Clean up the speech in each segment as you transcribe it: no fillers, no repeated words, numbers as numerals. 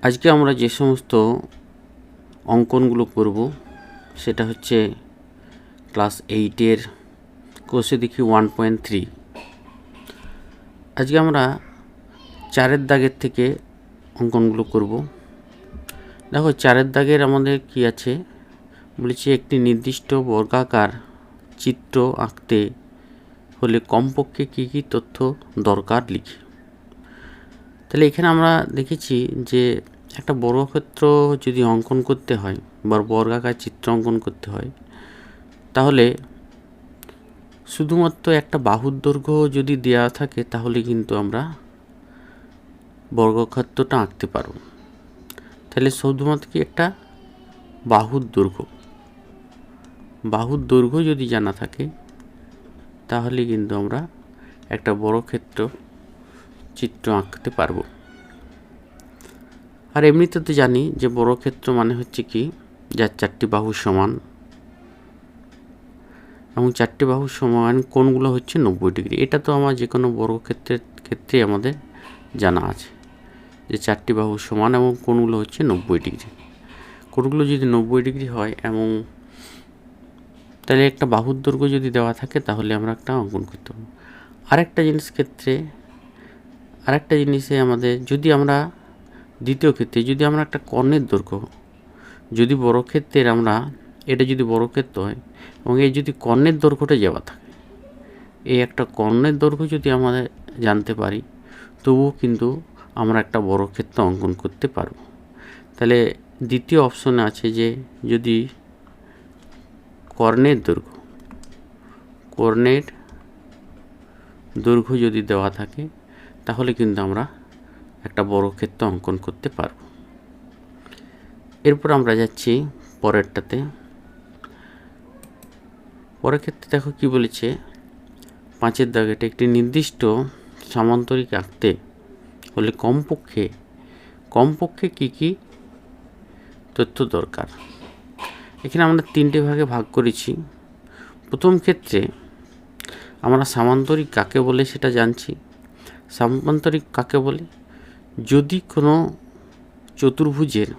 আজকে আমরা যে সমস্ত অঙ্কনগুলো করব সেটা হচ্ছে ক্লাস 8-এর কোষে দেখি 1.3। আজকে আমরা 4-এর দাগের থেকে অঙ্কনগুলো করব। দেখো 4-এর দাগের আমাদের কি আছে বলেছি, একটি নির্দিষ্ট বর্গাকার চিত্র আঁকতে হলে কমপক্ষে কী কী তথ্য দরকার লিখি। তাহলে এখানে আমরা দেখেছি যে একটা বর্গক্ষেত্র যদি অঙ্কন করতে হয় বা বর্গাকার চিত্র অঙ্কন করতে হয়, তাহলে শুধুমাত্র একটা বাহুর দৈর্ঘ্য যদি দেওয়া থাকে তাহলে কিন্তু আমরা বর্গক্ষেত্রটা আঁকতে পারব। তাহলে শুধুমাত্র কি একটা বাহুর দৈর্ঘ্য যদি জানা থাকে তাহলে কিন্তু আমরা একটা বর্গক্ষেত্র চিত্র আঁকতে পারবো। আর এমনিতে তো জানি যে বর্গক্ষেত্র মানে হচ্ছে কি, যার 4টি বাহু সমান এবং 4টি বাহু সমান কোণগুলো হচ্ছে 90 ডিগ্রি। এটা তো আমার যে কোনো বর্গক্ষেত্রের ক্ষেত্রে আমাদের জানা আছে যে 4টি বাহু সমান এবং কোণগুলো হচ্ছে 90 ডিগ্রি। কোণগুলো যদি 90 ডিগ্রি হয় এবং তাহলে একটা বাহুর দৈর্ঘ্য যদি দেওয়া থাকে তাহলে আমরা একটা অঙ্কন করতে পারবো। আরেকটা জিনিসে আমাদের যদি আমরা দ্বিতীয় ক্ষেত্রে যদি আমরা একটা কর্ণের দৈর্ঘ্য, যদি বর্গক্ষেত্রের আমরা এটা যদি বর্গক্ষেত্র হয় এবং এই যদি কর্ণের দৈর্ঘ্যটা দেওয়া থাকে, এই একটা কর্ণের দৈর্ঘ্য যদি আমাদের জানতে পারি তবুও কিন্তু আমরা একটা বর্গক্ষেত্র অঙ্কন করতে পারবো। তাহলে দ্বিতীয় অপশনে আছে যে যদি কর্ণের দৈর্ঘ্য যদি দেওয়া থাকে তাহলে কিন্তু আমরা একটা বর্গক্ষেত্র অঙ্কন করতে পারবো। এরপর আমরা যাচ্ছি পরেরটাতে। পরের ক্ষেত্রে দেখো কি বলেছে, 5-এর দাগেটা একটি নির্দিষ্ট সামান্তরিক আঁকতে হলে কমপক্ষে কী কী তথ্য দরকার। এখানে আমরা 3টে ভাগে ভাগ করেছি। প্রথম ক্ষেত্রে আমরা সামান্তরিক কাকে বলে সেটা জানছি। সামান্তরিক কাকে বলে, যদি কোনো চতুর্ভুজের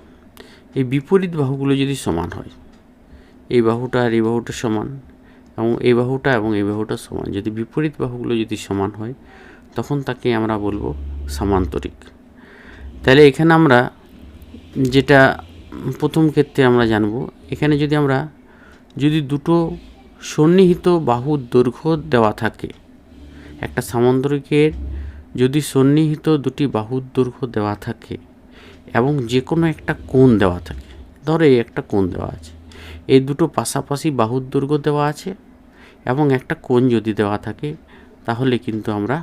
এই বিপরীত বাহুগুলো যদি সমান হয়, এই বাহুটা আর এই বাহুটা সমান এবং এই বাহুটা সমান, যদি বিপরীত বাহুগুলো যদি সমান হয় তখন তাকে আমরা বলবো সামান্তরিক। তাহলে এখানে আমরা যেটা প্রথম ক্ষেত্রে আমরা জানব, এখানে যদি দুটো সন্নিহিত বাহুর দৈর্ঘ্য দেওয়া থাকে, একটা সামান্তরিকের যদি সন্নিহিত দুটি বাহুর দৈর্ঘ্য দেওয়া থাকে এবং যে কোনো একটা কোণ দেওয়া থাকে, ধরো এই একটা কোণ দেওয়া আছে, এই দুটো পাশাপাশি বাহুর দৈর্ঘ্য দেওয়া আছে এবং একটা কোণ যদি দেওয়া থাকে তাহলে কিন্তু আমরা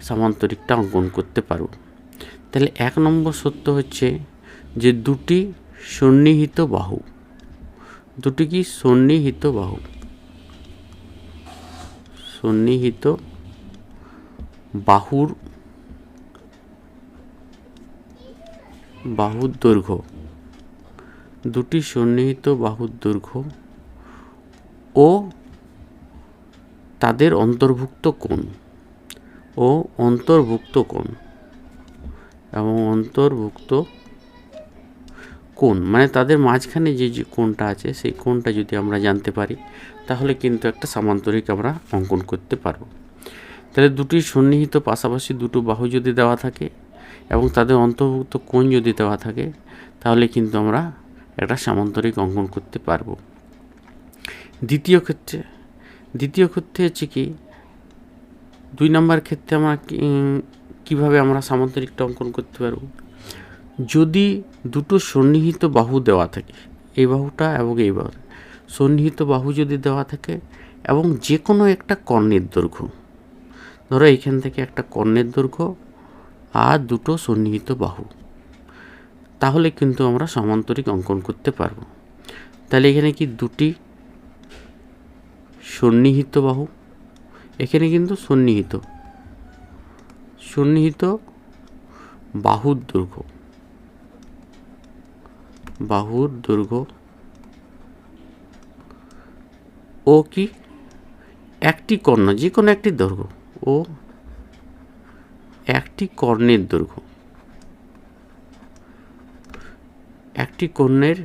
সামান্তরিকটা অঙ্কন করতে পারব। তাহলে 1 নম্বর সত্য হচ্ছে যে দুটি সন্নিহিত বাহুর দৈর্ঘ্য ও তাদের অন্তর্ভুক্ত কোণ মানে তাদের মাঝখানে যে কোণটা আছে সেই কোণটা যদি আমরা জানতে পারি তাহলে কিন্তু একটা সামান্তরিক আমরা অঙ্কন করতে পারবো। তাহলে দুটি সন্নিহিত পাশাপাশি দুটো বাহু যদি দেওয়া থাকে এবং তাদের অন্তর্ভুক্ত কোণ যদি দেওয়া থাকে তাহলে কিন্তু আমরা একটা সামান্তরিক অঙ্কন করতে পারবো। দ্বিতীয় ক্ষেত্রে হচ্ছে কি, 2 নম্বর ক্ষেত্রে আমরা কিভাবে আমরা সামান্তরিকটা অঙ্কন করতে পারবো, যদি দুটো সন্নিহিত বাহু দেওয়া থাকে, এই বাহুটা এবং এই বাহু, সন্নিহিত বাহু যদি দেওয়া থাকে এবং যে কোনো একটা কর্ণের দৈর্ঘ্য, ধরো এখান থেকে একটা কর্ণের দৈর্ঘ্য আর দুটো সন্নিহিত বাহু, তাহলে কিন্তু আমরা সামান্তরিক অঙ্কন করতে পারবো। তাহলে এখানে কি দুটি সন্নিহিত বাহু, এখানে কিন্তু সন্নিহিত বাহুর দৈর্ঘ্য ও কি একটি কর্ণ, যে কোনো একটি দৈর্ঘ্য ও একটি কর্ণের দৈর্ঘ্য, একটি কর্ণের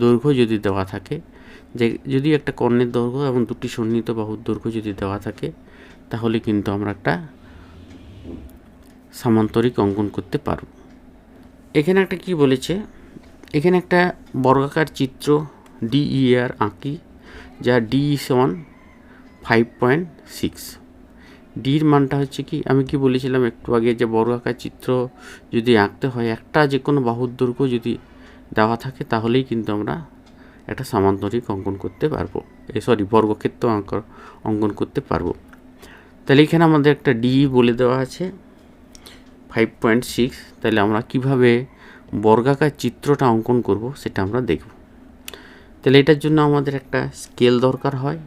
দৈর্ঘ্য যদি দেওয়া থাকে, যে যদি একটা কর্ণের দৈর্ঘ্য এবং দুটি সন্নিহিত বাহুর দৈর্ঘ্য যদি দেওয়া থাকে, তাহলে কিন্তু আমরা একটা সামান্তরিক অঙ্কন করতে পারব। এখানে একটা কি বলেছে, এখানে একটা বর্গাকার চিত্র DER আঁকি, যা ডি সমান 5.6। ডির মানটা হচ্ছে কি, আমি কি বলেছিলাম একটু আগে, যে বর্গাকার চিত্র যদি আঁকতে হয় একটা যে কোনো বাহুর দৈর্ঘ্য যদি দেওয়া থাকে, তাহলেই কিন্তু আমরা একটা সামান্তরিক অঙ্কন করতে পারবো, বর্গক্ষেত্র অঙ্কন করতে পারবো। তাহলে এখানে আমাদের একটা ডি বলে দেওয়া আছে 5.6। তাহলে আমরা কিভাবে বর্গাকার চিত্রটা অঙ্কন করব সেটা আমরা দেখব। তাহলে এটার জন্য আমাদের একটা স্কেল দরকার হয়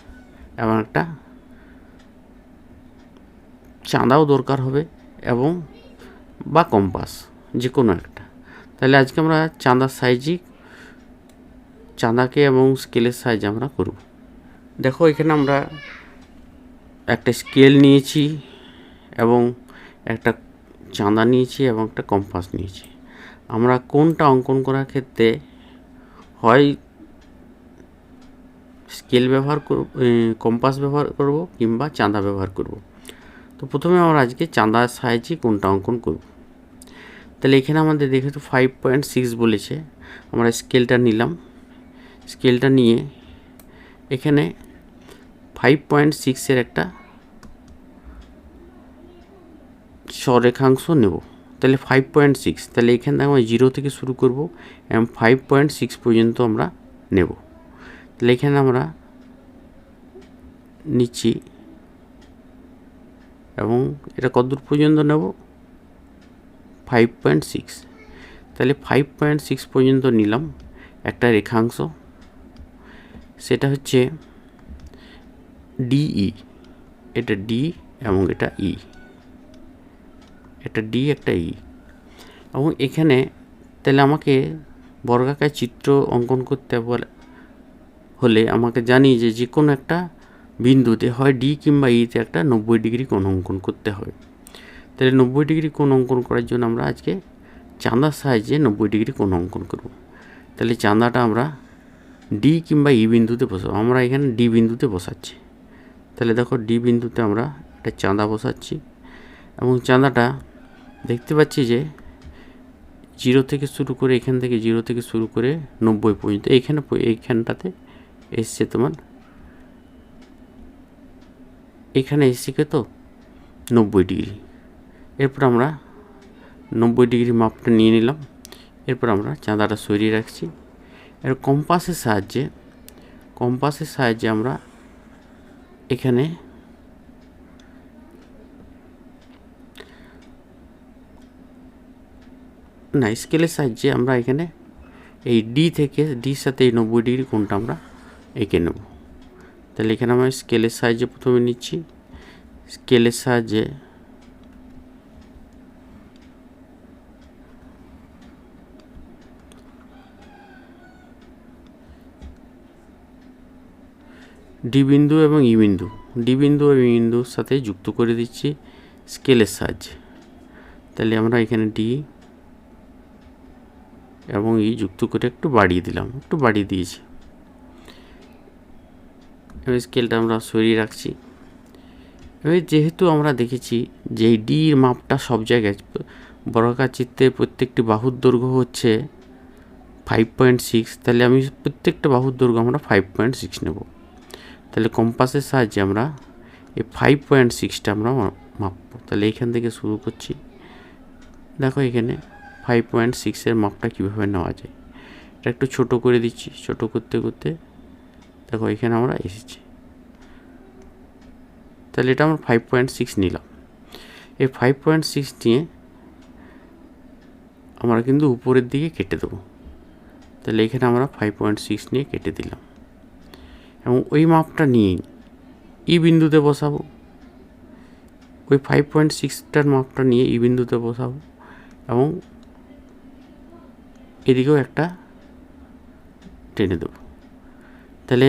এবং একটা চাঁদাও দরকার হবে, এবং বা কম্পাস, যে কোনো একটা। তাহলে আজকে আমরা চাঁদাকে এবং স্কেলের সাহায্যে আমরা করব। দেখো এখানে আমরা একটা স্কেল নিয়েছি এবং একটা চাঁদা নিয়েছি এবং একটা কম্পাস নিয়েছি। আমরা কোনটা অঙ্কন করার ক্ষেত্রে হয় স্কেল ব্যবহার করব, কম্পাস ব্যবহার করব, কিংবা চাঁদা ব্যবহার করব। তো প্রথমে আমরা আজকে চাঁদার সাহায্যে কোনটা অঙ্কন করব। তাহলে এখানে আমাদের দেখে তো 5.6 বলেছে, আমরা স্কেলটা নিলাম। স্কেলটা নিয়ে এখানে 5.6-এর একটা সরেখাংশ নেব। তাহলে 5.6, তাহলে এখান থেকে আমরা 0 থেকে শুরু করব এবং 5.6 পর্যন্ত আমরা নেব। তাহলে এখানে আমরা নিচ্ছি, এবং এটা কতদূর পর্যন্ত নেব, 5.6। তাহলে 5.6 পর্যন্ত নিলাম একটা রেখাংশ, সেটা হচ্ছে ডিই। এটা ডি এবং এটা ই, একটা ডি একটা ই। এবং এখানে তাহলে আমাকে বর্গাকার চিত্র অঙ্কন করতে হলে আমাকে জানি যে কোনো একটা বিন্দুতে হয় ডি কিংবা ইতে একটা 90 ডিগ্রি কোণ অঙ্কন করতে হবে। তাহলে 90 ডিগ্রি কোণ অঙ্কন করার জন্য আমরা আজকে চাঁদার সাহায্যে 90 ডিগ্রি কোণ অঙ্কন করব। তাহলে চাঁদাটা আমরা ডি কিংবা ই বিন্দুতে বসাবো। আমরা এখানে ডি বিন্দুতে বসাচ্ছি। তাহলে দেখো ডি বিন্দুতে আমরা একটা চাঁদা বসাচ্ছি, এবং চাঁদাটা দেখতে পাচ্ছি যে 0 থেকে শুরু করে, এখান থেকে 0 থেকে শুরু করে 90 পর্যন্ত এইখানটাতে এসছে তোমার, এখানে এসছে তো 90 ডিগ্রি। এরপর আমরা 90 ডিগ্রি মাপটা নিয়ে নিলাম। এরপর আমরা চাঁদাটা সরিয়ে রাখছি। এর কম্পাসের সাহায্যে আমরা এখানে স্কেলের সাহায্যে আমরা এখানে এই ডির সাথে এই 90 ডিগ্রি কোণটা আমরা এঁকে নেব। তাহলে এখানে আমরা স্কেলের সাহায্যে প্রথমে নিচ্ছি। স্কেলের সাহায্যে ডি বিন্দু এবং ই বিন্দুর সাথে যুক্ত করে দিচ্ছি স্কেলের সাহায্যে। তাহলে আমরা এখানে ডি এবং ই যুক্ত করে একটু বাড়িয়ে দিয়েছি। এবার স্কেলটা আমরা সরিয়ে রাখছি। এবার যেহেতু আমরা দেখেছি যে এই ডির মাপটা সব জায়গায়, বর্গাকার চিত্রের প্রত্যেকটি বাহুর দৈর্ঘ্য হচ্ছে 5.6, তাহলে আমি প্রত্যেকটা বাহুর দৈর্ঘ্য আমরা 5.6 নেব। তাহলে কম্পাসের সাহায্যে আমরা এই 5.6টা আমরা মাপবো। তাহলে এইখান থেকে শুরু করছি। দেখো এখানে 5.6-এর মাপটা কীভাবে নেওয়া যায়, এটা একটু ছোট করে দিচ্ছি। ছোট করতে করতে দেখো এখানে আমরা এসেছি। তাহলে এটা আমরা 5.6 নিলাম। এই 5.6 নিয়ে আমরা কিন্তু উপরের দিকে কেটে দেবো। তাহলে এখানে আমরা 5.6 নিয়ে কেটে দিলাম, এবং ওই মাপটা নিয়ে ই বিন্দুতে বসাবো। ওই 5.6টার মাপটা নিয়ে ই বিন্দুতে বসাবো, এবং এদিকেও একটা টেনে দেবো। তাহলে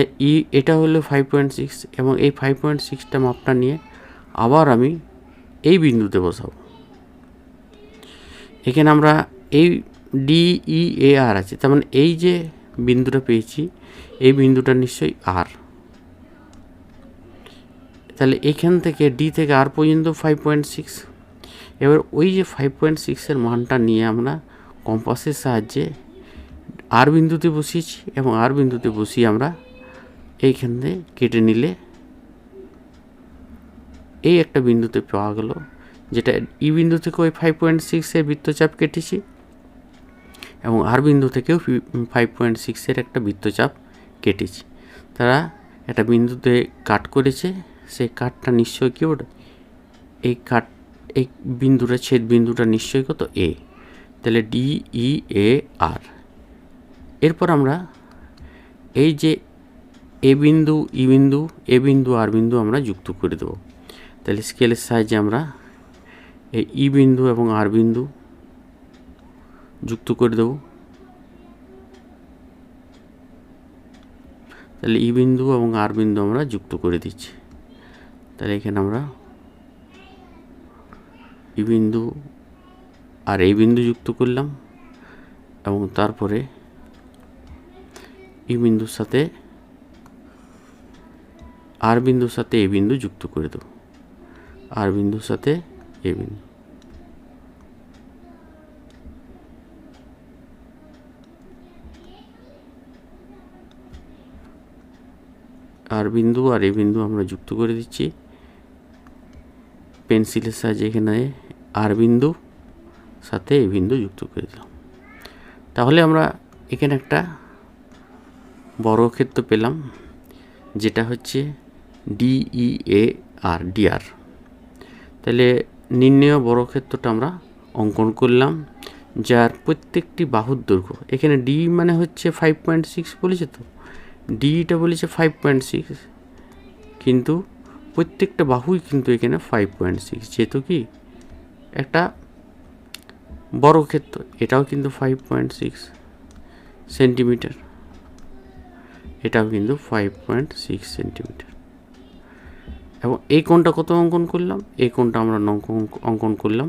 এটা হলো 5.6, এবং এই 5.6টা মাপটা নিয়ে আবার আমি এই বিন্দুতে বসাবো। এখানে আমরা এই DEAR আছে, তার মানে এই যে বিন্দুটা পেয়েছি এই বিন্দুটা নিশ্চয়ই আর। তাহলে এখান থেকে ডি থেকে আর পর্যন্ত 5.6। এবার ওই যে 5.6-এর মানটা নিয়ে আমরা কম্পাসের সাহায্যে আর বিন্দুতে বসিয়েছি এবং আর বিন্দুতে বসিয়ে আমরা এইখানে কেটে নিলে এই একটা বিন্দুতে পাওয়া গেল, যেটা ই বিন্দু থেকে ওই 5.6-এর বৃত্তচাপ কেটেছি এবং আর বিন্দু থেকেও 5.6-এর একটা বৃত্তচাপ কেটেছি। তারা একটা বিন্দুতে কাট করেছে, সেই কাটটা নিশ্চয়ই কি ওটা এই বিন্দুটা ছেদ বিন্দুটা নিশ্চয়ই কত এ। তাহলে DEAR। এরপর আমরা এই যে এ বিন্দু ই বিন্দু এ বিন্দু আর বিন্দু আমরা যুক্ত করে দেবো। তাহলে স্কেলের সাহায্যে আমরা এই ই বিন্দু এবং আর বিন্দু যুক্ত করে দেবো। তাহলে ই বিন্দু এবং আর বিন্দু আমরা যুক্ত করে দিচ্ছি। তাহলে এখানে আমরা ই বিন্দু আর এই বিন্দু যুক্ত করলাম এবং তারপরে ই বিন্দুর সাথে আর বিন্দুর সাথে এ বিন্দু যুক্ত করে দেবো, আর বিন্দুর সাথে এ বিন্দু। আর বিন্দু আর এ বিন্দু আমরা যুক্ত করে দিচ্ছি পেন্সিলের সাহায্যে। এখানে আর বিন্দু সাথে এ বিন্দু যুক্ত করে দিলাম। তাহলে আমরা এখানে একটা বর্গক্ষেত্র পেলাম, যেটা হচ্ছে DEAR। তাহলে নির্ণেয় বর্গক্ষেত্রটা আমরা অঙ্কন করলাম, যার প্রত্যেকটি বাহুর দৈর্ঘ্য এখানে ডি মানে হচ্ছে 5.6 বলেছে, তো ডিটা বলেছে 5.6, কিন্তু প্রত্যেকটা বাহুই কিন্তু এখানে 5.6, যেহেতু কি একটা বর্গক্ষেত্র। এটাও কিন্তু 5.6 সেন্টিমিটার, এটাও কিন্তু 5.6 সেন্টিমিটার। এবং এই কোণটা কত অঙ্কন করলাম? এই কোণটা আমরা অঙ্কন করলাম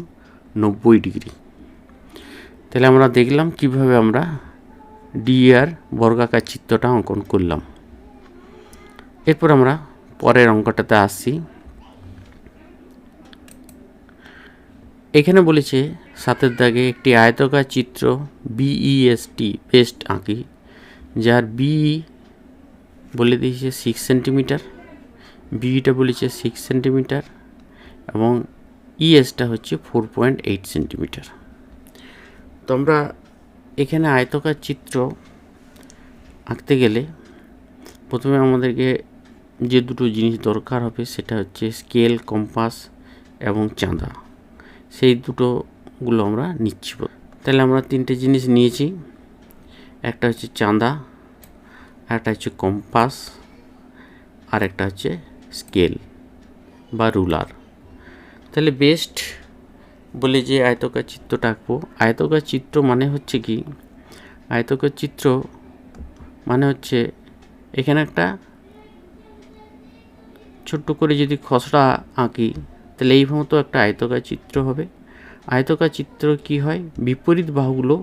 90 ডিগ্রি। তাহলে আমরা দেখলাম কিভাবে আমরা DEAR বর্গাকার চিত্রটা অঙ্কন করলাম। এরপর আমরা পরের অঙ্কটাতে আসছি। এখানে বলেছে 7-এর দাগে একটি আয়তাকার চিত্র বেস্ট আঁকি, যার BE বলে দিয়েছে 6 সেন্টিমিটার, বিটা বলেছে 6 সেন্টিমিটার এবং ইএসটা হচ্ছে 4.8 সেন্টিমিটার। তো আমরা এখানে আয়তাকার চিত্র আঁকতে গেলে প্রথমে আমাদেরকে যে দুটো জিনিস দরকার হবে সেটা হচ্ছে স্কেল, কম্পাস এবং চাঁদা। সেই দুটোগুলো আমরা নিচ্ছি। তাহলে আমরা তিনটে জিনিস নিয়েছি, একটা হচ্ছে চাঁদা, একটা হচ্ছে কম্পাস, আর একটা হচ্ছে স্কেল বা রুলার। তাহলে বেস্ট বলে যে আয়তাকার চিত্রটা আঁকবো, আয়তাকার চিত্র মানে হচ্ছে কি, আয়তাকার চিত্র মানে হচ্ছে এখানে একটা ছোট্ট করে যদি খসড়া আঁকি তাহলে এই মতো একটা আয়তাকার চিত্র হবে। আয়তাকার চিত্র কি হয়, বিপরীত বাহুগুলো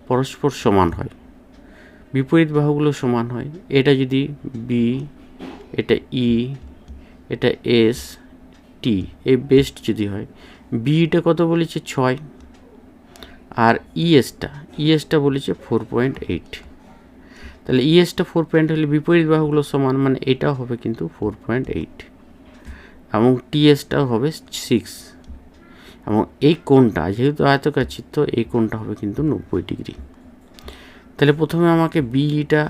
পরস্পর সমান হয়, বিপরীত বাহুগুলো সমান হয়। এটা যদি বি, এটা ই, এটা এস, টি, এই বেস্ট যদি হয়, বিটা কত বলেছে 6 আর ইএসটা বলেছে 4.8। তাহলে ইএসটা 4 হলে বিপরীত বাহুগুলো সমান, মানে এটাও হবে কিন্তু 4.8 এবং টিএসটাও হবে 6 এবং এই কোণটা যেহেতু আয়তাকার চিত্র এই কোণটা হবে কিন্তু 90 ডিগ্রি। তাহলে প্রথমে আমাকে বিটা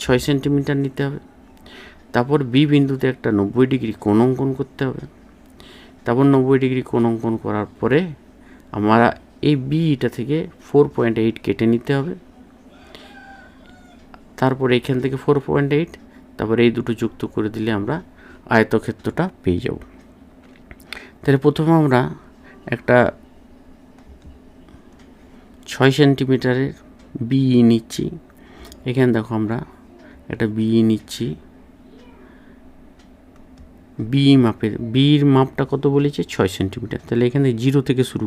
6 সেন্টিমিটার নিতে হবে, তারপর বি বিন্দুতে একটা 90 ডিগ্রি কোণ অঙ্কন করতে হবে, তারপর 90 ডিগ্রি কোণ অঙ্কন করার পরে আমরা এই বিটা থেকে 4.8 কেটে নিতে হবে, তারপরে এখান থেকে 4.8, তারপরে এই দুটো যুক্ত করে দিলে আমরা আয়তক্ষেত্রটা পেয়ে যাব। তাহলে প্রথমে আমরা একটা 6 সেন্টিমিটারের বিই নিচ্ছি। এখানে দেখো আমরা একটা বিই নিচ্ছি, বিই মাপের বির মাপটা কত বলেছে 6 সেন্টিমিটার। তাহলে এখানে 0 থেকে শুরু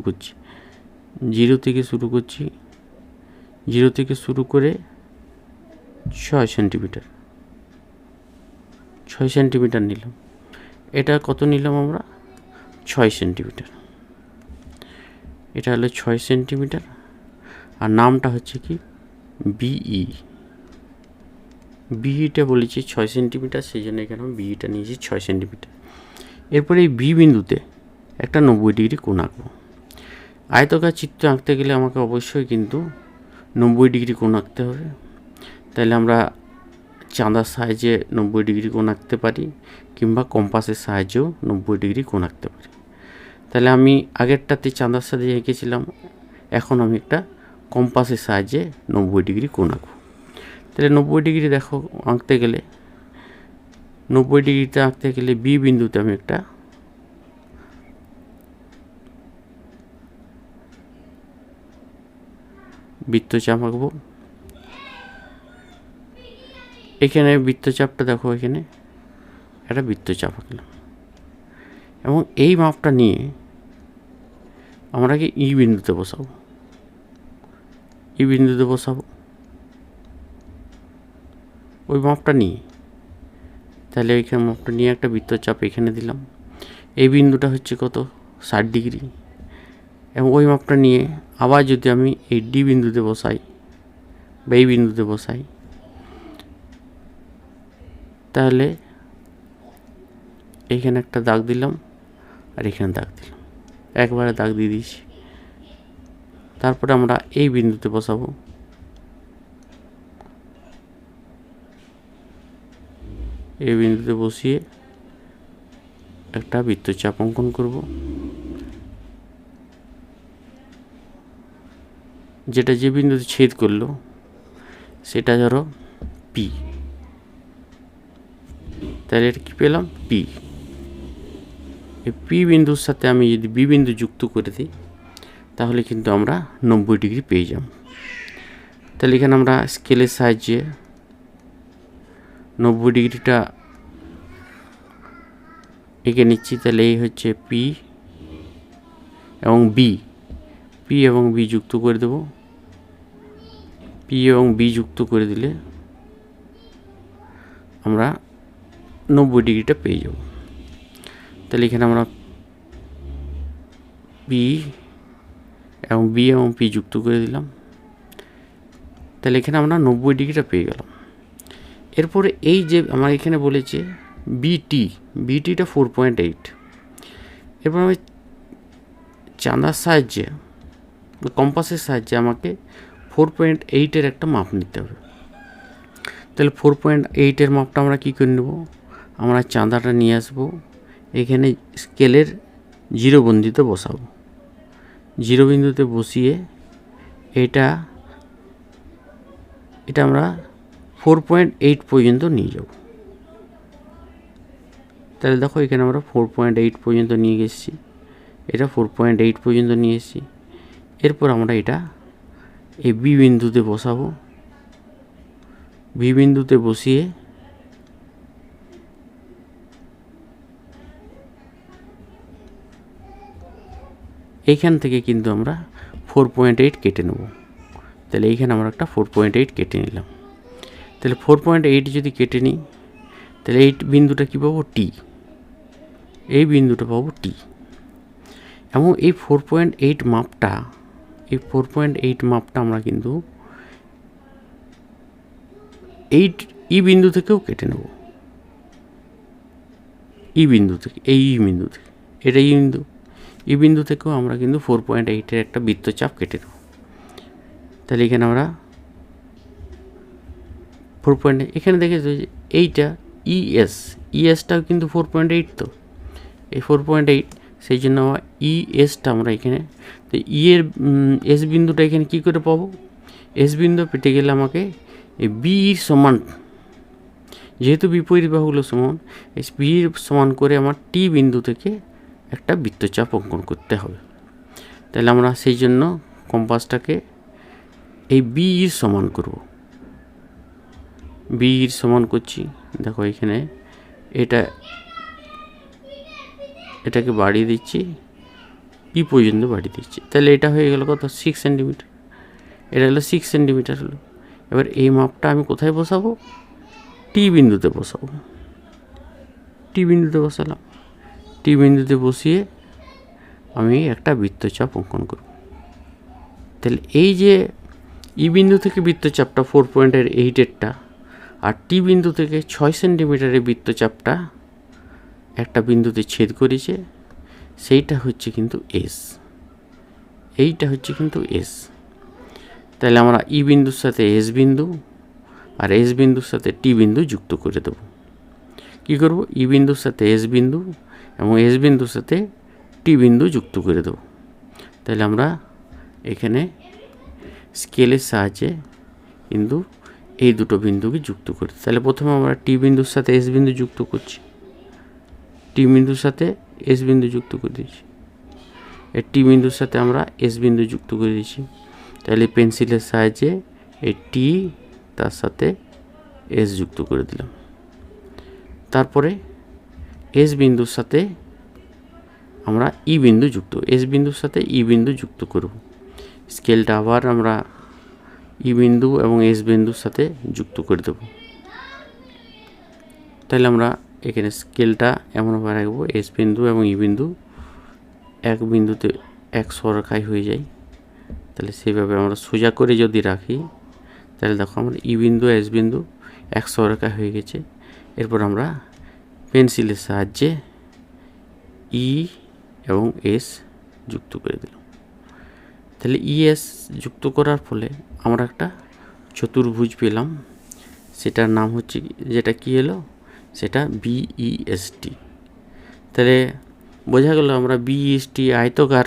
করছি, জিরো থেকে শুরু করে 6 সেন্টিমিটার, 6 সেন্টিমিটার নিলাম। এটা কত নিলাম আমরা? 6 সেন্টিমিটার। এটা হলো 6 সেন্টিমিটার, আর নামটা হচ্ছে কি বিই। বিইটা বলেছি 6 সেন্টিমিটার, সেই জন্য এখানে আমি বিইটা নিয়েছি 6 সেন্টিমিটার। এরপরে এই বি বিন্দুতে একটা 90 ডিগ্রি কোণ আঁকবো। আয়তকার চিত্র আঁকতে গেলে আমাকে অবশ্যই কিন্তু 90 ডিগ্রি কোণ আঁকতে হবে। তাহলে আমরা চাঁদার সাহায্যে 90 ডিগ্রি কোণ আঁকতে পারি, কিংবা কম্পাসের সাহায্যেও 90 ডিগ্রি কোণ আঁকতে পারি। তাহলে আমি আগেরটাতে চাঁদার সাহায্যে এঁকেছিলাম, এখন আমি একটা কম্পাসের সাহায্যে 90 ডিগ্রি কোণ আঁকবো। তাহলে 90 ডিগ্রি দেখো আঁকতে গেলে, 90 ডিগ্রিতে আঁকতে গেলে বি বিন্দুতে আমি একটা বৃত্তচাপ আঁকবো। এখানে বৃত্তচাপটা দেখো, এখানে একটা বৃত্তচাপ আঁকলাম, এবং এই মাপটা নিয়ে আমরা কি ই বিন্দুতে বসাবো। ই বিন্দুতে বসাবো ওই মাপটা নিয়ে। তাহলে ওইখানে মাপটা নিয়ে একটা বৃত্তচাপ এখানে দিলাম। এই বিন্দুটা হচ্ছে কত? 60 ডিগ্রি। এবং ওই মাপটা নিয়ে আবার যদি আমি এই ডি বিন্দুতে বসাই বা এই বিন্দুতে বসাই, তাহলে এইখানে একটা দাগ দিলাম আর এখানে দাগ দিলাম, একবারে দাগ দিয়ে দিয়েছি। তারপরে আমরা এই বিন্দুতে বসাবো। এই বিন্দুতে বসিয়ে একটা বৃত্তচাপ অঙ্কন করব, যেটা যে বিন্দুতে ছেদ করলো সেটা ধরো পি। তাহলে এটা কী পেলাম? পি। এই পি বিন্দুর সাথে আমি যদি বি বিন্দু যুক্ত করে দিই, তাহলে কিন্তু আমরা 90 ডিগ্রি পেয়ে যাব। তাহলে এখানে আমরা স্কেলের সাহায্যে 90 ডিগ্রিটা এঁকে নিচ্ছি। তাহলে এই হচ্ছে পি এবং বি, পি এবং বি যুক্ত করে দেব। পি এবং বি যুক্ত করে দিলে আমরা 90 ডিগ্রিটা পেয়ে যাব। তাহলে এখানে আমরা পি এবং বি এবং পি যুক্ত করে দিলাম। তাহলে এখানে আমরা 90 ডিগ্রিটা পেয়ে গেলাম। এরপরে এই যে আমার এখানে বলেছে বিটি, বিটিটা 4.8। এরপর আমি চাঁদার সাহায্যে কম্পাসের সাহায্যে আমাকে 4.8-এর একটা মাপ নিতে হবে। তাহলে 4.8-এর মাপটা আমরা কী করে নেব? আমরা চাঁদাটা নিয়ে আসবো, এখানে স্কেলের 0 বিন্দুতে বসাবো। 0 বিন্দুতে বসিয়ে এটা আমরা 4.8 পর্যন্ত নিয়ে যাব। তাহলে দেখো এখানে আমরা 4.8 পর্যন্ত নিয়ে গেছি, এটা 4.8 পর্যন্ত নিয়ে এসেছি। এরপর আমরা এটা এই বি বিন্দুতে বসাবো। বি বিন্দুতে বসিয়ে এইখান থেকে কিন্তু আমরা 4.8 কেটে নেব। তাহলে এইখানে আমরা একটা 4.8 কেটে নিলাম। তাহলে 4.8 যদি কেটে নিই, তাহলে এই বিন্দুটা কী পাবো? টি। এই বিন্দুটা পাবো টি। এবং এই 4.8 মাপটা, এই 4.8 মাপটা আমরা কিন্তু ই বিন্দু থেকেও কেটে নেব। ই বিন্দু থেকে, এই ই বিন্দু থেকে, এটা ই বিন্দু, ই বিন্দু থেকেও আমরা কিন্তু 4.8-এর একটা বৃত্তচাপ কেটে নেব। তাহলে এখানে আমরা 4.8, এখানে দেখেছি যে এইটা ইএস, ইএসটাও কিন্তু 4.8। তো এই 4.8, সেই জন্য ইএসটা আমরা এখানে, তো এর এস বিন্দুটা এখানে কী করে পাবো? এস বিন্দু পেতে গেলে আমাকে এই বির সমান, যেহেতু বিপরীত বাহুগুলো সমান, এই বির সমান করে আমার টি বিন্দু থেকে একটা বৃত্তচাপ অঙ্কন করতে হবে। তাহলে আমরা সেই জন্য কম্পাসটাকে এই বির সমান করব। বির সমান করছি, দেখো এখানে এটাকে বাড়িয়ে দিচ্ছি, ই পর্যন্ত বাড়িয়ে দিচ্ছি। তাহলে এটা হয়ে গেল কত? 6 সেন্টিমিটার। এটা হলো 6 সেন্টিমিটার হলো। এবার এই মাপটা আমি কোথায় বসাবো? টি বিন্দুতে বসাবো। টি বিন্দুতে বসালাম। টি বিন্দুতে বসিয়ে আমি একটা বৃত্তচাপ অঙ্কন করব। তাহলে এই যে ই বিন্দু থেকে বৃত্তচাপটা 4.8-এরটা আর টি বিন্দু থেকে 6 সেন্টিমিটারের বৃত্তচাপটা একটা বিন্দুতে ছেদ করেছে, সেইটা হচ্ছে কিন্তু এস। এইটা হচ্ছে কিন্তু এস। তাহলে আমরা ই বিন্দুর সাথে এস বিন্দু আর এস বিন্দুর সাথে টি বিন্দু যুক্ত করে দেব। কী করব? ই বিন্দুর সাথে এস বিন্দু এবং এস বিন্দুর সাথে টি বিন্দু যুক্ত করে দেব। তাহলে আমরা এখানে স্কেলের সাহায্যে কিন্তু এই দুটো বিন্দুকে যুক্ত করি। তাহলে প্রথমে আমরা টি বিন্দুর সাথে এস বিন্দু যুক্ত করছি, টি বিন্দুর সাথে এস বিন্দু যুক্ত করে দিয়েছি, এই টি বিন্দুর সাথে আমরা এস বিন্দু যুক্ত করে দিয়েছি। তাহলে পেন্সিলের সাহায্যে এই টি তার সাথে এস যুক্ত করে দিলাম। তারপরে এস বিন্দুর সাথে আমরা ই বিন্দু যুক্ত, এস বিন্দুর সাথে ই বিন্দু যুক্ত করব। স্কেলটা আবার আমরা ই বিন্দু এবং এস বিন্দুর সাথে যুক্ত করে দেব। তাহলে আমরা এখানে স্কেলটা এমনভাবে রাখবো, এস বিন্দু এবং ই বিন্দু এক বিন্দুতে এক সরকায় হয়ে যায়। তাহলে সেইভাবে আমরা সোজা করে যদি রাখি, তাহলে দেখো আমরা ই বিন্দু এস বিন্দু এক সরকায় হয়ে গেছে। এরপর আমরা পেন্সিলের সাহায্যে ই এবং এস যুক্ত করে দিলাম। তাহলে ইএস যুক্ত করার ফলে আমরা একটা চতুর্ভুজ পেলাম। সেটার নাম হচ্ছে, যেটা কি এলো, সেটা বিইএসটি। তাহলে বোঝা গেল আমরা বিইএসটি আয়তকার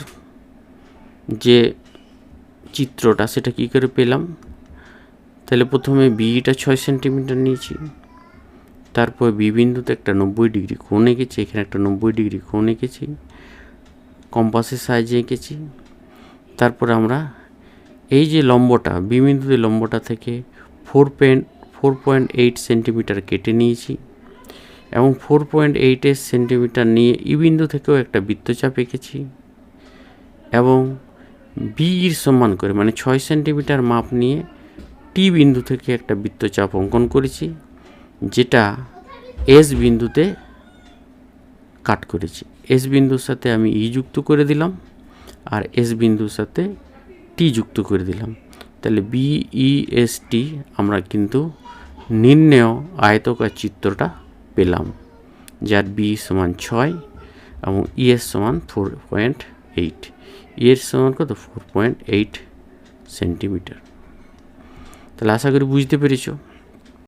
যে চিত্রটা সেটা কী করে পেলাম। তাহলে প্রথমে বিটা 6 সেন্টিমিটার নিয়েছি, তারপর বি বিন্দুতে একটা 90 ডিগ্রি কোণ এঁকেছি, এখানে একটা 90 ডিগ্রি কোণ এঁকেছি, কম্পাসের সাহায্যে এঁকেছি। তারপরে আমরা এই যে লম্বটা, বি বিন্দুতে লম্বটা থেকে 4.8 সেন্টিমিটার কেটে নিয়েছি এবং 4.8 সেন্টিমিটার নিয়ে ই বিন্দু থেকেও একটা বৃত্তচাপ এঁকেছি এবং বির সমান করে মানে 6 সেন্টিমিটার মাপ নিয়ে টি বিন্দু থেকে একটা বৃত্তচাপ অঙ্কন করেছি, যেটা এস বিন্দুতে কাট করেছি। এস বিন্দুর সাথে আমি ই যুক্ত করে দিলাম আর এস বিন্দুর সাথে টি যুক্ত করে দিলাম। তাহলে বিইএসটি আমরা কিন্তু নির্ণেয় আয়তকার চিত্রটা পেলাম, যার বি সমান 6 এবং ইএস সমান 4.8। এর সমান কত? 4.8 সেন্টিমিটার। তাহলে আশা করি বুঝতে পেরেছো।